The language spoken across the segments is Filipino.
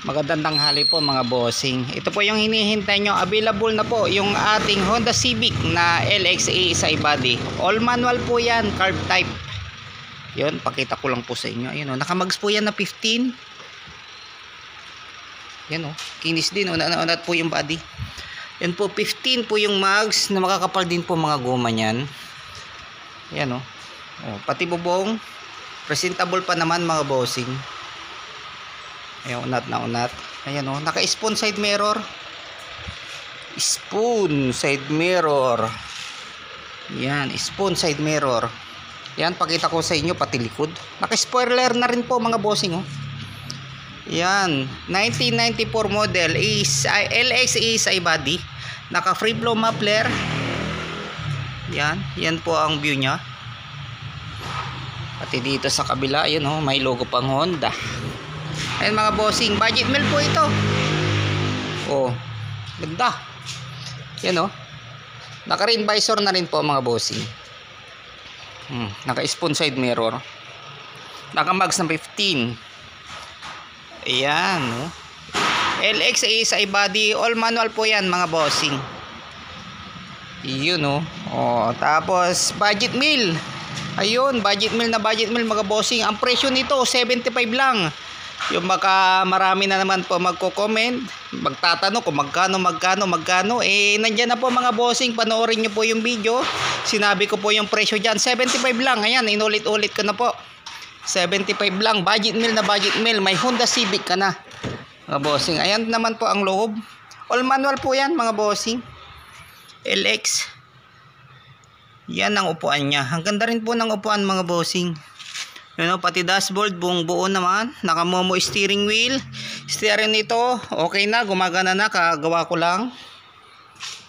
Magandang tanghali po mga bossing. Ito po yung hinihintay nyo. Available na po yung ating Honda Civic na LXA sa body. All manual po yan, carb type. Yun, pakita ko lang po sa inyo. Ayun, oh, nakamags po yan na 15. Yan o, kinis din. Unat po yung body. Yan po, 15 po yung mags na makakapal din po mga goma nyan. Yan o. Oh, pati bubong. Presentable pa naman mga bossing. Ayan, unat na unat. Ayan o, naka-spoon side mirror. Spoon side mirror. Yan, spoon side mirror. Yan, pakita ko sa inyo pati likod. Naka-spoiler na rin po mga bossing o. Yan, 1994 model is LXA sa body. Naka-free flow muffler. Yan, yan po ang view nya. Pati dito sa kabila, yun o, may logo pang Honda. Ayan mga bossing, budget meal po ito. Oh, ganda. Yan o. Naka-rin visor na rin po mga bossing. Naka-spoon side mirror. Naka-mags na 15. Ayan o. LXA sa body, all manual po yan mga bossing. Yun o. Oh, tapos budget meal. Ayun, budget meal na budget meal mga bossing. Ang presyo nito 75 lang. Yung baka marami na naman po magko-comment, magtatanong kung magkano, eh nandiyan na po mga bossing, panoorin nyo po yung video. Sinabi ko po yung presyo dyan, 75 lang. Ayan, inulit-ulit ko na po, 75 lang, budget meal na budget meal. May Honda Civic ka na mga bossing. Ayan naman po ang loob, all manual po yan mga bossing. LX, yan ang upuan nya. Ang ganda rin po ng upuan mga bossing. Yun o, pati dashboard, buong buo naman. Naka-momo steering wheel. Steering nito, okay na, gumagana na, kagawa ko lang.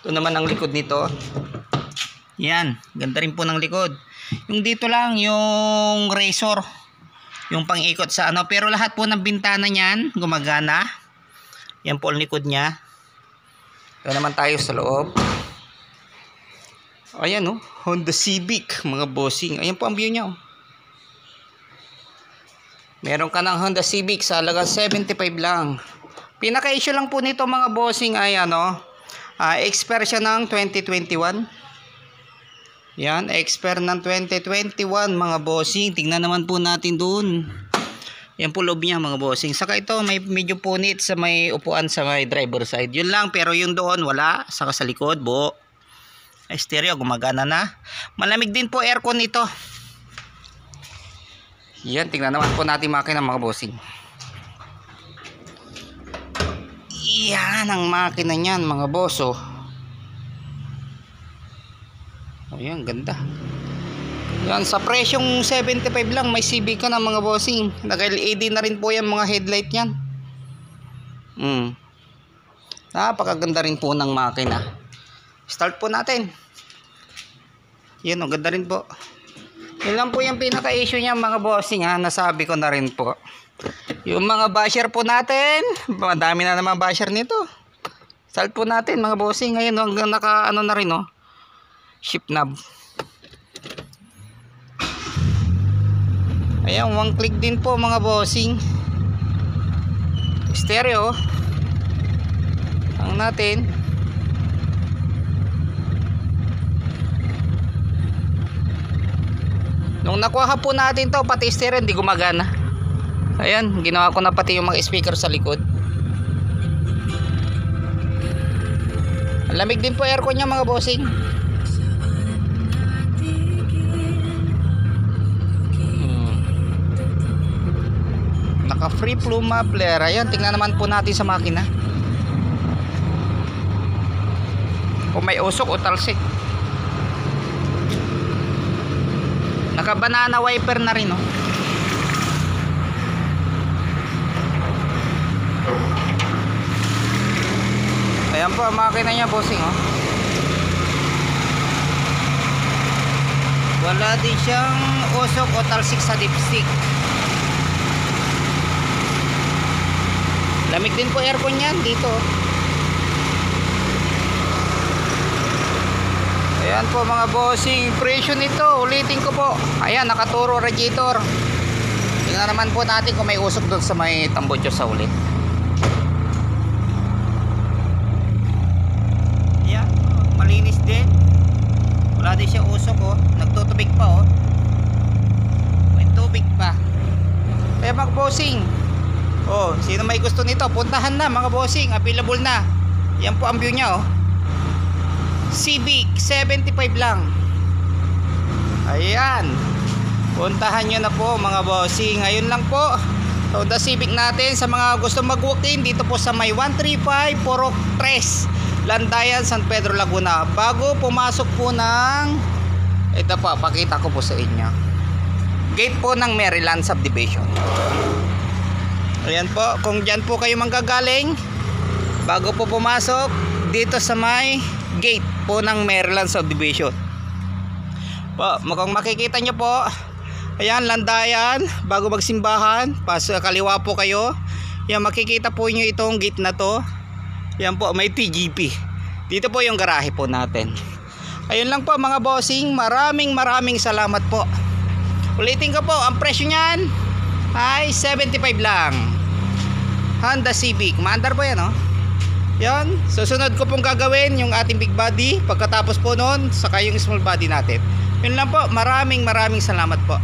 Ito naman ang likod nito. Yan, ganda rin po ng likod. Yung dito lang, yung razor. Yung pang-ikot sa ano. Pero lahat po ng bintana niyan, gumagana. Yan po ang likod niya. Ito naman tayo sa loob. Ayan o, Honda Civic, mga bossing. Ayan po ang view niya o. Meron ka ng Honda Civic sa halagang 75 lang. Pinaka-issue lang po nito mga bossing ay ano, expire siya ng 2021. Yan, expire ng 2021 mga bossing. Tingnan naman po natin doon. Yan po loob niya mga bossing. Saka ito may medyo punit sa may upuan sa may driver side. Yun lang, pero yung doon wala. Saka sa likod, buo. Stereo, gumagana na. Malamig din po aircon nito. Yan, tingnan naman po natin makina mga bossing. Yan ang makina niyan mga bosso. Ayan, ganda. Yan, sa presyong 75 lang may Civic ka na mga bossing. Naka-LED na rin po yan mga headlight yan. Napakaganda rin po ng makina. Start po natin. Yan, ang ganda rin po. Yun lang po yung pinaka-issue niya mga bossing ha. Nasabi ko na rin po. Yung mga basher po natin, madami na naman basher nito. Start po natin mga bossing. Ngayon hanggang naka ano na rin oh, shift knob. Ayan, one click din po mga bossing. Stereo ang natin. Nung nakuha po natin to, pati stereo hindi gumagana. Ayan, ginawa ko na pati yung mga speaker sa likod. Lamig din po aircon niya mga bossing. Naka free flow muffler. Ayan, tingnan naman po natin sa makina kung may usok o talsik. Naka banana wiper na rin oh. Ayan po ang makina niya bossing oh. Wala din siyang usok o talsik sa dipstick. Lamig din po aircon yan dito. Ayan po mga bossing, presyo nito, ulitin ko po. Ayan, nakaturo radiator. Tingnan naman po natin kung may usok doon sa may tambutso sa ulit. din. Wala din siya usok oh. Nagtutubig pa oh. May tubig pa. Kaya mga bossing, oh, sino may gusto nito, puntahan na mga bossing, available na. Yan po ang view niya oh. Civic 75 lang. Ayan. Puntahan nyo na po mga bossing. Ngayon lang po Honda Civic natin. Sa mga gusto mag-walk-in dito po sa may 135 Purok 3 Landayan, San Pedro, Laguna. Bago pumasok po ng, ito po, pakita ko po sa inyo, gate po ng Maryland Subdivision. Ayan po, kung dyan po kayo manggagaling, bago po pumasok dito sa may gate po ng Maryland Subdivision po, kung makikita nyo po, ayan, Landayan, bago magsimbahan, kaliwa po kayo. Yan, makikita po nyo itong gate na to. Yan po, may TGP. Dito po yung garahe po natin. Ayun lang po mga bossing, maraming salamat po. Ulitin ko po, ang presyo nyan ay 75 lang. Honda Civic, maandar po yan oh. Yan, susunod ko pong gagawin yung ating big body. Pagkatapos po nun, saka yung small body natin. Yun lang po, maraming salamat po.